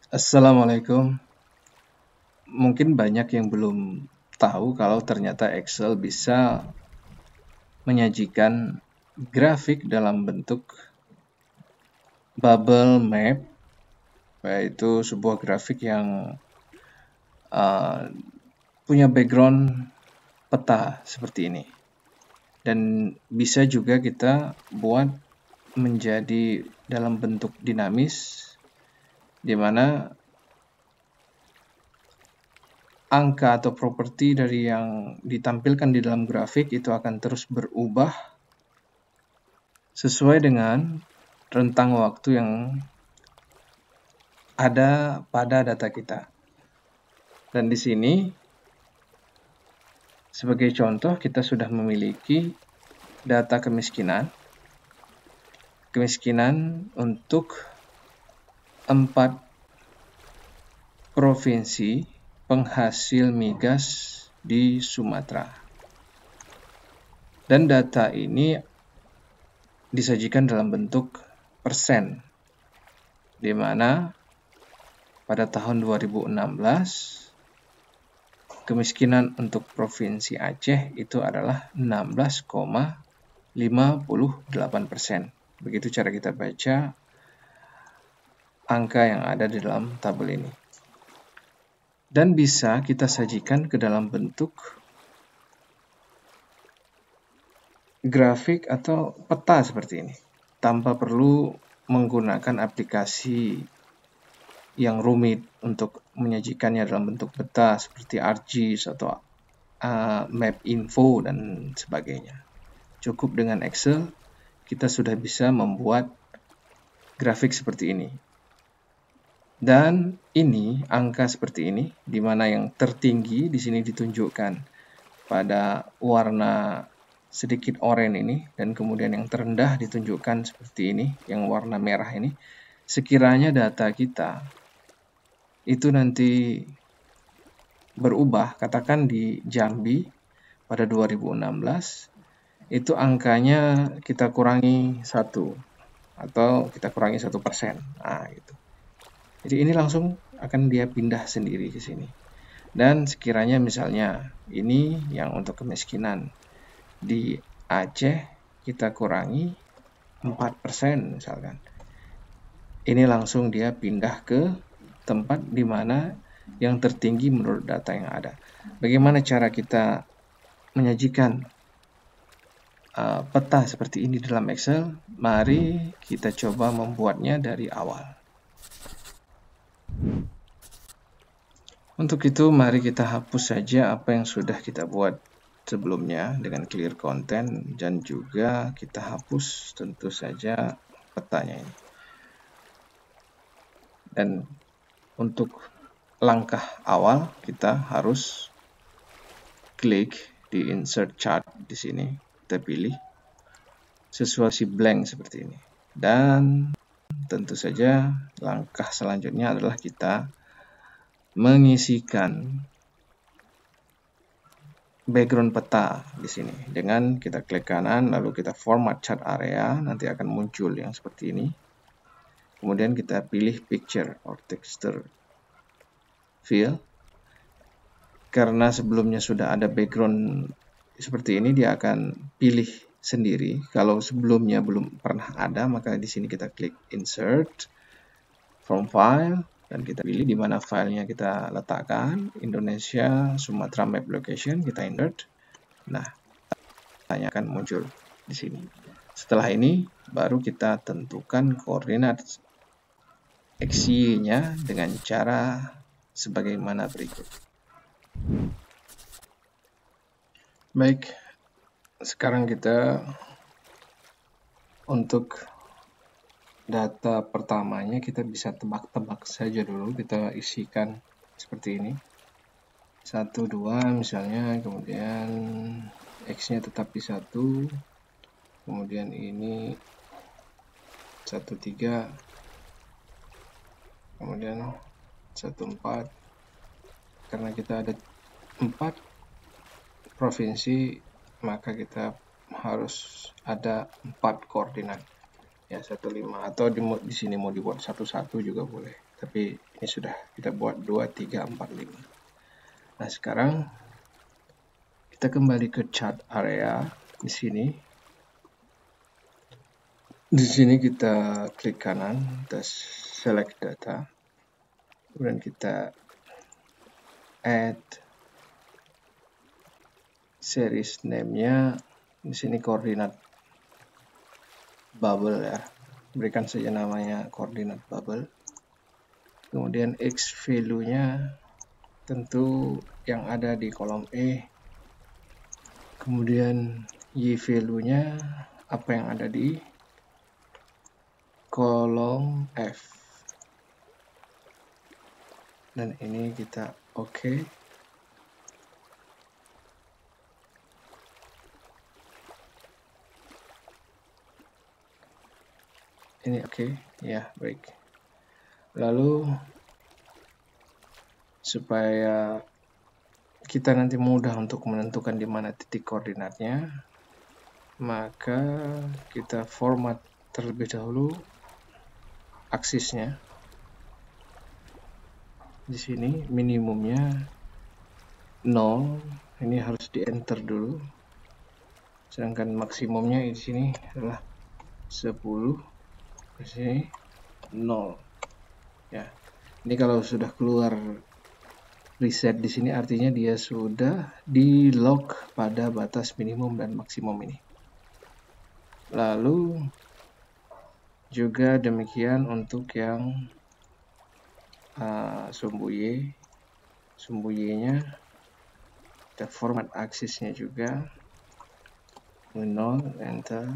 Assalamualaikum. Mungkin banyak yang belum tahu kalau ternyata Excel bisa menyajikan grafik dalam bentuk bubble map, yaitu sebuah grafik yang punya background peta seperti ini. Dan bisa juga kita buat menjadi dalam bentuk dinamis, di mana angka atau properti dari yang ditampilkan di dalam grafik itu akan terus berubah sesuai dengan rentang waktu yang ada pada data kita. Dan di sini, sebagai contoh, kita sudah memiliki data kemiskinan. Kemiskinan untuk 4 provinsi penghasil migas di Sumatera. Dan data ini disajikan dalam bentuk persen, di mana pada tahun 2016 kemiskinan untuk Provinsi Aceh itu adalah 16,58%. Begitu cara kita baca angka yang ada di dalam tabel ini. Dan bisa kita sajikan ke dalam bentuk grafik atau peta seperti ini, tanpa perlu menggunakan aplikasi yang rumit untuk menyajikannya dalam bentuk peta seperti ArcGIS atau Map Info dan sebagainya. Cukup dengan Excel, kita sudah bisa membuat grafik seperti ini. Dan ini angka seperti ini, di mana yang tertinggi di sini ditunjukkan pada warna sedikit oranye ini, dan kemudian yang terendah ditunjukkan seperti ini, yang warna merah ini. Sekiranya data kita itu nanti berubah, katakan di Jambi pada 2016, itu angkanya kita kurangi 1 atau kita kurangi 1%. Nah, gitu. Jadi ini langsung akan dia pindah sendiri ke sini. Dan sekiranya misalnya ini yang untuk kemiskinan di Aceh kita kurangi 4% misalkan. Ini langsung dia pindah ke tempat di mana yang tertinggi menurut data yang ada. Bagaimana cara kita menyajikan peta seperti ini dalam Excel? Mari kita coba membuatnya dari awal. Untuk itu, mari kita hapus saja apa yang sudah kita buat sebelumnya dengan clear content, dan juga kita hapus tentu saja petanya ini. Dan untuk langkah awal kita harus klik di insert chart di sini, kita pilih sesuai blank seperti ini. Dan tentu saja langkah selanjutnya adalah kita mengisikan background peta di sini. Dengan kita klik kanan lalu kita format chart area, nanti akan muncul yang seperti ini. Kemudian kita pilih picture or texture fill. Karena sebelumnya sudah ada background seperti ini, dia akan pilih sendiri. Kalau sebelumnya belum pernah ada, maka di sini kita klik insert from file dan kita pilih di mana filenya kita letakkan, Indonesia Sumatera Map Location, kita insert. Nah, tanya akan muncul di sini. Setelah ini baru kita tentukan koordinat XY-nya dengan cara sebagaimana berikut. Baik, sekarang kita untuk data pertamanya kita bisa tebak-tebak saja dulu, kita isikan seperti ini. 1, 2 misalnya, kemudian X-nya tetap di 1, kemudian ini 1, 3, kemudian 1, 4. Karena kita ada 4 provinsi, maka kita harus ada 4 koordinat. Ya, 1, 5, atau di sini mau dibuat 1, 1 juga boleh. tapi ini sudah kita buat 2, 3, 4, 5. Nah, sekarang kita kembali ke chart area di sini. Di sini kita klik kanan, kita select data, kemudian kita add series name-nya. Di sini koordinat bubble ya, berikan saja namanya koordinat bubble. Kemudian X value-nya tentu yang ada di kolom E. Kemudian Y value-nya apa yang ada di kolom F. Dan ini kita oke. Ini oke, ya baik. Lalu supaya kita nanti mudah untuk menentukan di mana titik koordinatnya, maka kita format terlebih dahulu aksisnya. Di sini minimumnya 0, ini harus di enter dulu. Sedangkan maksimumnya di sini adalah 10. Di sini 0. Ya. Ini kalau sudah keluar reset di sini artinya dia sudah di lock pada batas minimum dan maksimum ini. Lalu juga demikian untuk yang sumbu Y. Sumbu Y-nya kita format aksisnya juga 0, enter,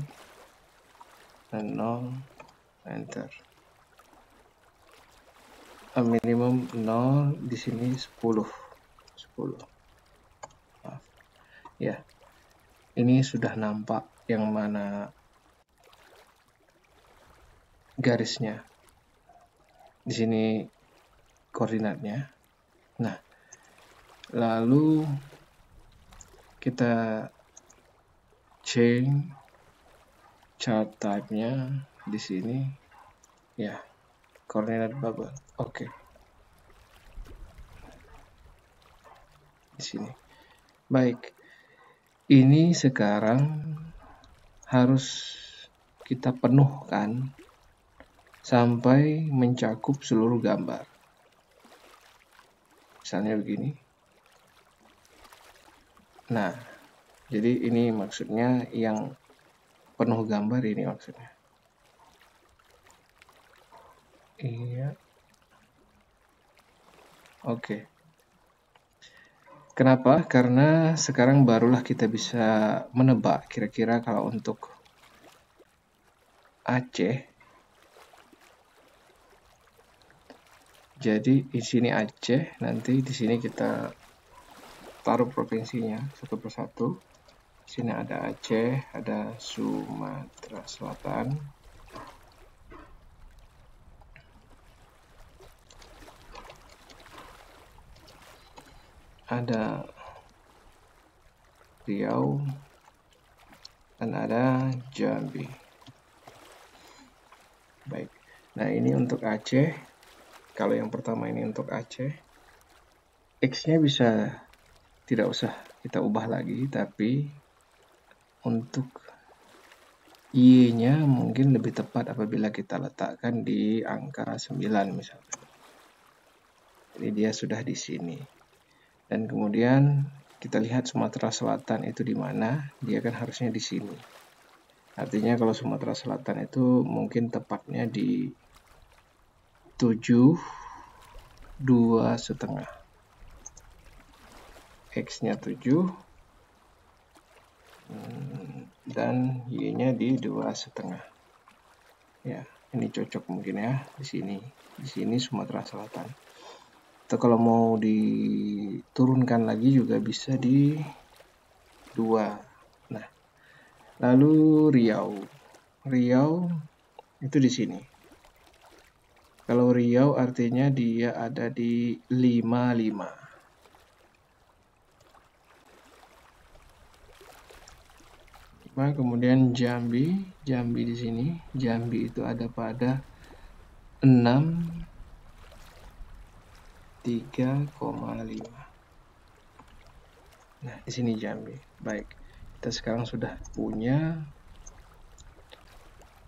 dan 0, enter. Minimum 0, di sini 10. Maaf. Ya, ini sudah nampak yang mana garisnya. Di sini koordinatnya. Nah, lalu kita change chart type-nya di sini. Ya, koordinat bubble. Oke. Di sini. Baik. Ini sekarang harus kita penuhkan sampai mencakup seluruh gambar. Misalnya begini. Nah, jadi ini maksudnya yang penuh gambar ini maksudnya. Iya. Oke. Kenapa? Karena sekarang barulah kita bisa menebak kira-kira kalau untuk Aceh. Jadi di sini Aceh, nanti di sini kita taruh provinsinya satu persatu. Di sini ada Aceh, ada Sumatera Selatan, ada Riau, dan ada Jambi. Baik. Nah, ini untuk Aceh. Kalau yang pertama ini untuk Aceh, X-nya bisa tidak usah kita ubah lagi, tapi untuk Y-nya mungkin lebih tepat apabila kita letakkan di angka 9 misalnya. Jadi dia sudah di sini. Dan kemudian kita lihat Sumatera Selatan itu di mana, dia kan harusnya di sini. Artinya kalau Sumatera Selatan itu mungkin tepatnya di 7, 2,5. X-nya 7 dan Y-nya di 2,5. Ya, ini cocok mungkin ya di sini. Di sini Sumatera Selatan. Atau kalau mau diturunkan lagi juga bisa di 2. Nah, lalu Riau. Riau itu di sini. Kalau Riau artinya dia ada di 55. Kemudian Jambi di sini. Jambi itu ada pada 6, 3,5. Nah, di sini Jambi. Baik, kita sekarang sudah punya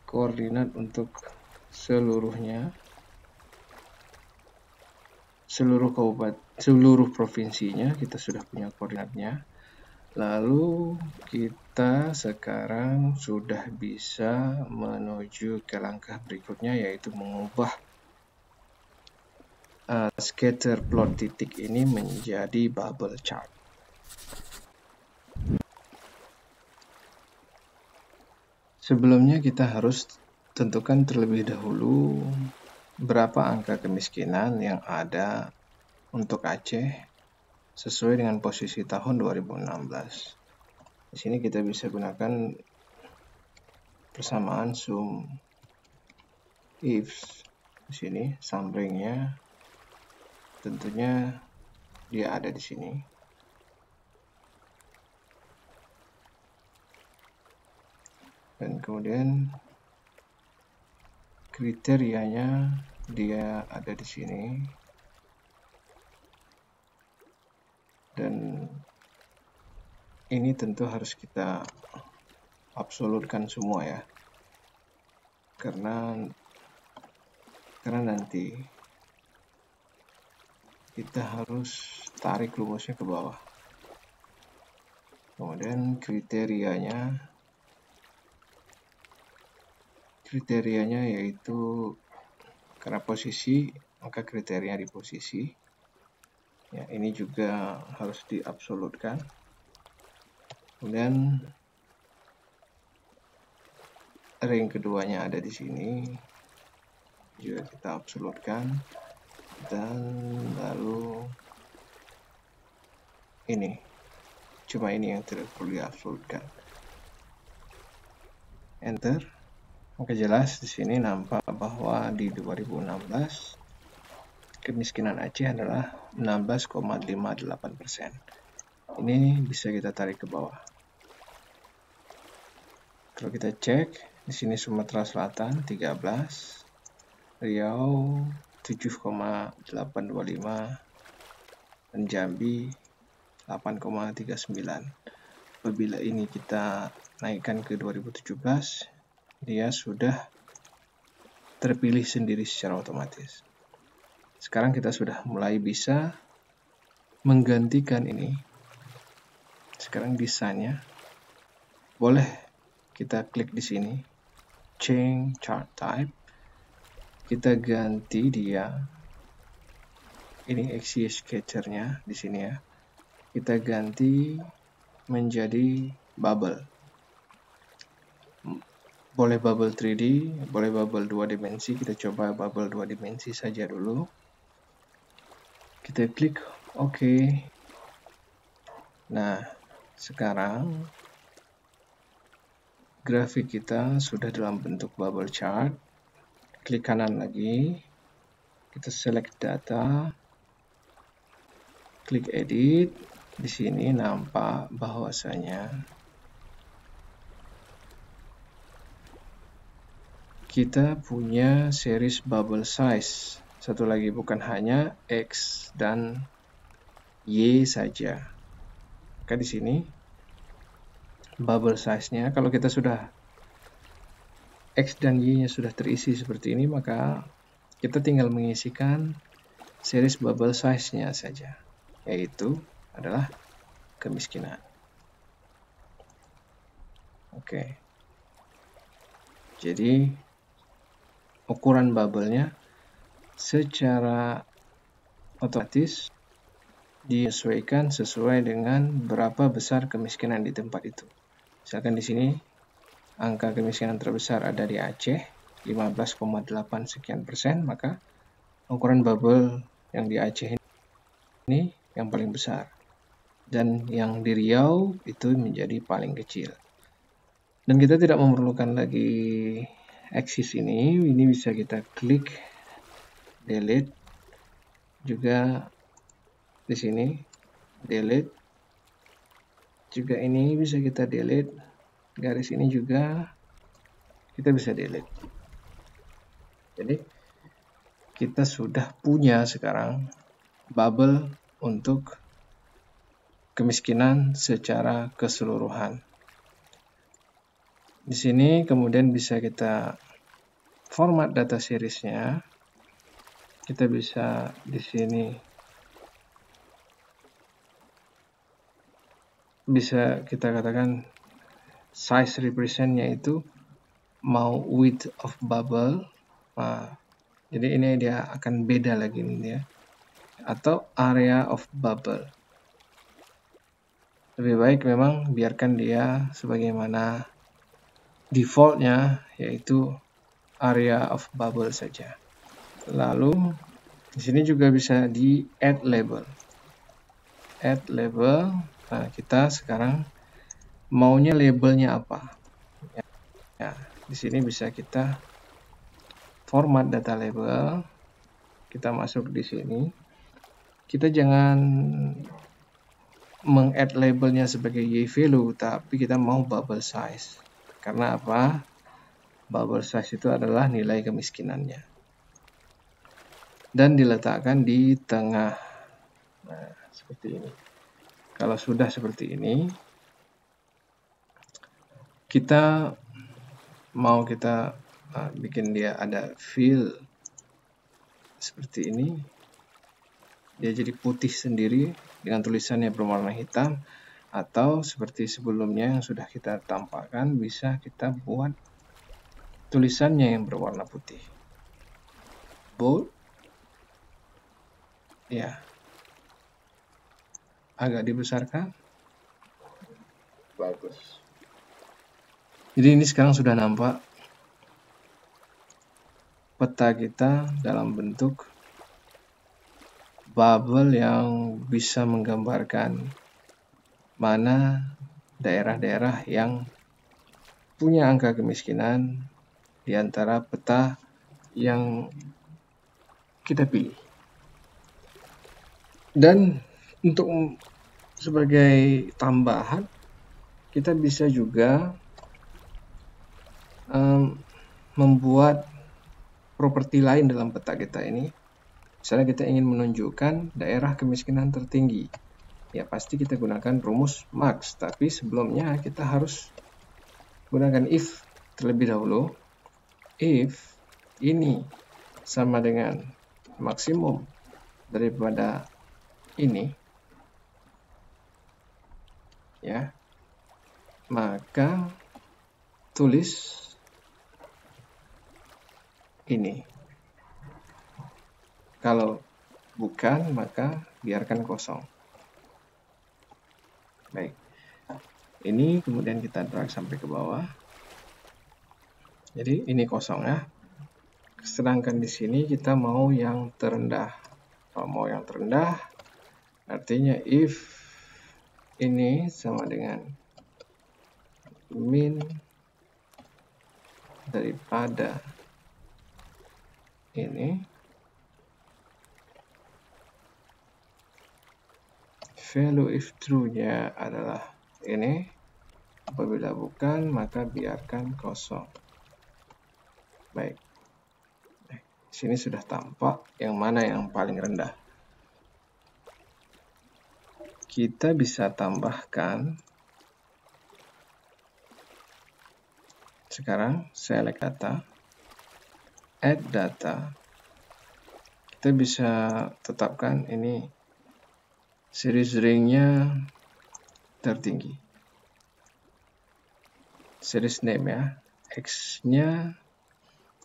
koordinat untuk seluruhnya, seluruh kabupaten, seluruh provinsinya kita sudah punya koordinatnya. Lalu kita sekarang sudah bisa menuju ke langkah berikutnya, yaitu mengubah scatter plot titik ini menjadi bubble chart. Sebelumnya kita harus tentukan terlebih dahulu berapa angka kemiskinan yang ada untuk Aceh sesuai dengan posisi tahun 2016. Di sini kita bisa gunakan persamaan sum if. Di sini summary-nya tentunya dia ada di sini. Dan kemudian kriterianya dia ada di sini. Dan ini tentu harus kita absolutkan semua ya. Karena nanti kita harus tarik rumusnya ke bawah. Kemudian kriterianya yaitu karena posisi, maka kriteria di posisi. Ya, ini juga harus diabsolutkan. Kemudian ring keduanya ada di sini, juga kita absolutkan. Dan lalu ini, cuma ini yang tidak perlu diabsolutkan. Enter. Oke, jelas di sini nampak bahwa di 2016 kemiskinan Aceh adalah 16,58%. Ini bisa kita tarik ke bawah. Kalau kita cek, di sini Sumatera Selatan 13, Riau 7,825, dan Jambi 8,39. Apabila ini kita naikkan ke 2017, dia sudah terpilih sendiri secara otomatis. Sekarang kita sudah mulai bisa menggantikan ini. Sekarang desainnya boleh kita klik di sini, change chart type. Kita ganti dia. Ini axis sketchernya di sini ya. Kita ganti menjadi bubble. Boleh bubble 3D, boleh bubble 2 dimensi. Kita coba bubble 2 dimensi saja dulu. Kita klik OK. Nah, sekarang grafik kita sudah dalam bentuk bubble chart. Klik kanan lagi. Kita select data. Klik edit. Di sini nampak bahwasanya kita punya series bubble size. Satu lagi, bukan hanya X dan Y saja. Maka di sini bubble size-nya, kalau kita sudah X dan Y-nya sudah terisi seperti ini, maka kita tinggal mengisikan series bubble size-nya saja, yaitu adalah kemiskinan. Oke. Jadi ukuran bubble-nya secara otomatis disesuaikan sesuai dengan berapa besar kemiskinan di tempat itu. Misalkan di sini angka kemiskinan terbesar ada di Aceh, 15,8 sekian persen, maka ukuran bubble yang di Aceh ini yang paling besar. Dan yang di Riau itu menjadi paling kecil. Dan kita tidak memerlukan lagi axis ini bisa kita klik delete. Juga di sini delete. Juga ini bisa kita delete. Garis ini juga kita bisa delete. Jadi kita sudah punya sekarang bubble untuk kemiskinan secara keseluruhan. Di sini kemudian bisa kita format data seriesnya. Kita bisa di sini bisa kita katakan size representnya itu mau width of bubble. Nah, jadi ini dia akan beda lagi nih ya. Atau area of bubble. Lebih baik memang biarkan dia sebagaimana defaultnya, yaitu area of bubble saja. Lalu di sini juga bisa di add label. Add label. Nah, kita sekarang maunya labelnya apa? Ya, di sini bisa kita format data label. Kita masuk di sini. Kita jangan meng-add labelnya sebagai y-value, tapi kita mau bubble size. Karena apa? Bubble size itu adalah nilai kemiskinannya. Dan diletakkan di tengah. Nah, seperti ini. Kalau sudah seperti ini, kita bikin dia ada fill seperti ini. Dia jadi putih sendiri dengan tulisannya berwarna hitam, atau seperti sebelumnya yang sudah kita tampakkan, bisa kita buat tulisannya yang berwarna putih. Bold. Ya. Agak dibesarkan. Bagus. Jadi ini sekarang sudah nampak peta kita dalam bentuk bubble yang bisa menggambarkan mana daerah-daerah yang punya angka kemiskinan di antara peta yang kita pilih. Dan untuk sebagai tambahan, kita bisa juga membuat properti lain dalam peta kita ini. Misalnya kita ingin menunjukkan daerah kemiskinan tertinggi. Ya pasti kita gunakan rumus max, tapi sebelumnya kita harus gunakan if terlebih dahulu. If ini sama dengan maksimum daripada ini, ya, maka tulis ini. Kalau bukan, maka biarkan kosong. Baik. Ini kemudian kita drag sampai ke bawah. Jadi ini kosong ya. Sedangkan di sini kita mau yang terendah. Kalau mau yang terendah, artinya if ini sama dengan min daripada ini, value if true-nya adalah ini. Apabila bukan, maka biarkan kosong. Baik. Di sini sudah tampak yang mana yang paling rendah. Kita bisa tambahkan. Sekarang select data, add data. Kita bisa tetapkan ini series ring-nya tertinggi. Series name ya, X-nya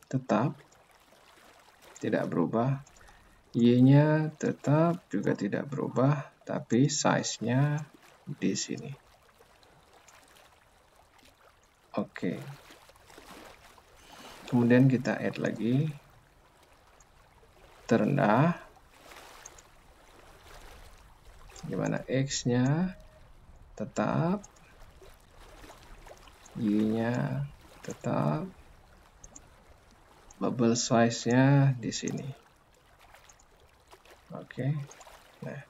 tetap tidak berubah, Y-nya tetap juga tidak berubah, tapi size-nya di sini. Oke. Kemudian kita add lagi terendah, dimana X-nya tetap, Y-nya tetap, bubble size-nya di sini. Oke. Nah,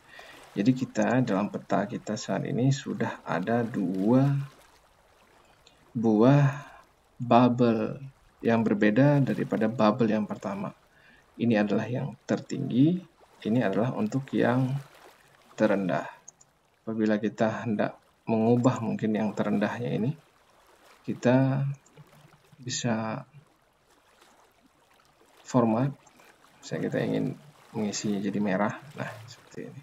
jadi kita dalam peta kita saat ini sudah ada 2 buah bubble yang berbeda daripada bubble yang pertama. Ini adalah yang tertinggi, ini adalah untuk yang terendah. Apabila kita hendak mengubah mungkin yang terendahnya ini, kita bisa format. Misalnya kita ingin mengisinya jadi merah, nah seperti ini.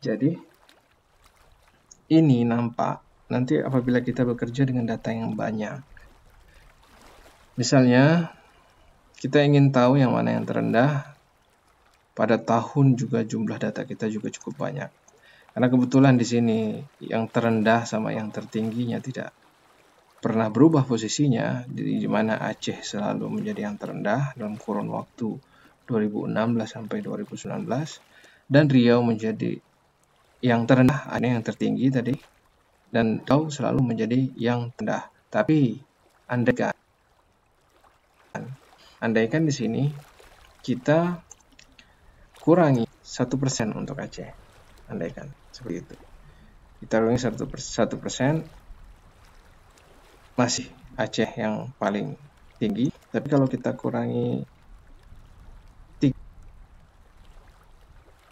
Jadi ini nampak nanti apabila kita bekerja dengan data yang banyak. Misalnya kita ingin tahu yang mana yang terendah, pada tahun juga jumlah data kita juga cukup banyak. Karena kebetulan di sini yang terendah sama yang tertingginya tidak pernah berubah posisinya, di mana Aceh selalu menjadi yang terendah dalam kurun waktu 2016 sampai 2019, dan Riau menjadi yang terendah, ada yang tertinggi tadi, dan Riau selalu menjadi yang terendah. Tapi andaikan di sini kita kurangi 1% untuk Aceh, andaikan seperti itu, kita kurangi 1%, masih Aceh yang paling tinggi. Tapi kalau kita kurangi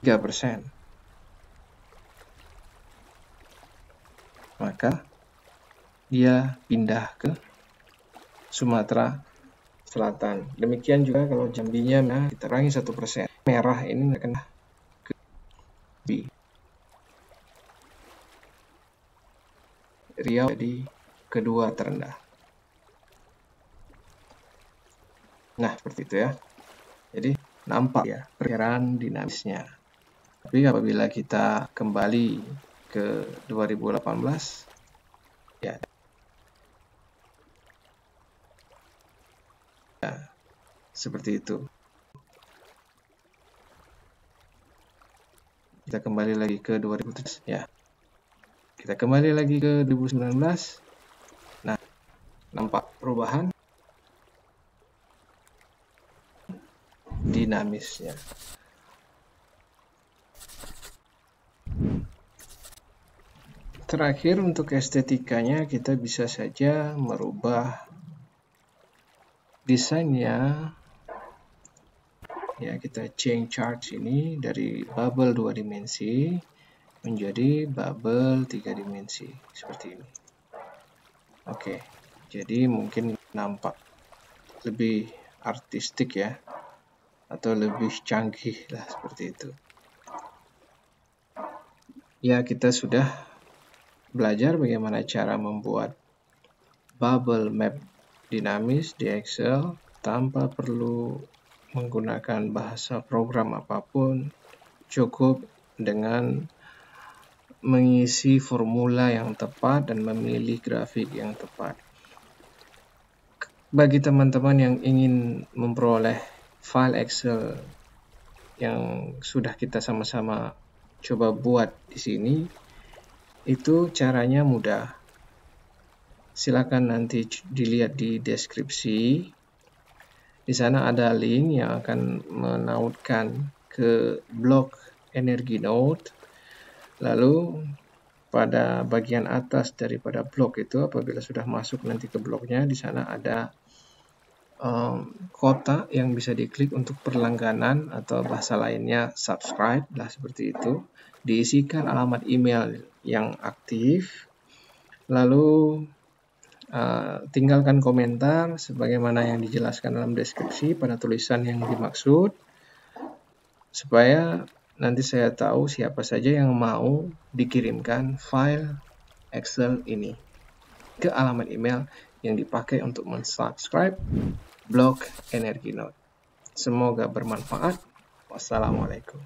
3%, maka dia pindah ke Sumatera Selatan. Demikian juga kalau Jambinya, nah kita kurangi 1%, merah ini akan ke B. Riau jadi kedua terendah. Nah, seperti itu ya. Jadi nampak ya perbedaan dinamisnya. Tapi apabila kita kembali ke 2018, ya seperti itu. Kita kembali lagi ke 2017, ya. Kita kembali lagi ke 2019. Nah, nampak perubahan dinamisnya. Terakhir untuk estetikanya, kita bisa saja merubah desainnya. Ya, kita change chart ini dari bubble 2 dimensi menjadi bubble 3 dimensi seperti ini. Oke, jadi mungkin nampak lebih artistik ya, atau lebih canggih lah seperti itu. Ya, kita sudah belajar bagaimana cara membuat bubble map dinamis di Excel tanpa perlu menggunakan bahasa program apapun, cukup dengan mengisi formula yang tepat dan memilih grafik yang tepat. Bagi teman-teman yang ingin memperoleh file Excel yang sudah kita sama-sama coba buat di sini, itu caranya mudah. Silakan nanti dilihat di deskripsi. Di sana ada link yang akan menautkan ke blok Energy Node. Lalu pada bagian atas daripada blok itu, apabila sudah masuk nanti ke bloknya, di sana ada kotak yang bisa diklik untuk berlangganan atau bahasa lainnya subscribe lah seperti itu. Diisikan alamat email yang aktif, lalu tinggalkan komentar sebagaimana yang dijelaskan dalam deskripsi pada tulisan yang dimaksud, supaya nanti saya tahu siapa saja yang mau dikirimkan file Excel ini ke alamat email yang dipakai untuk mensubscribe blog Energy Node. Semoga bermanfaat. Wassalamualaikum.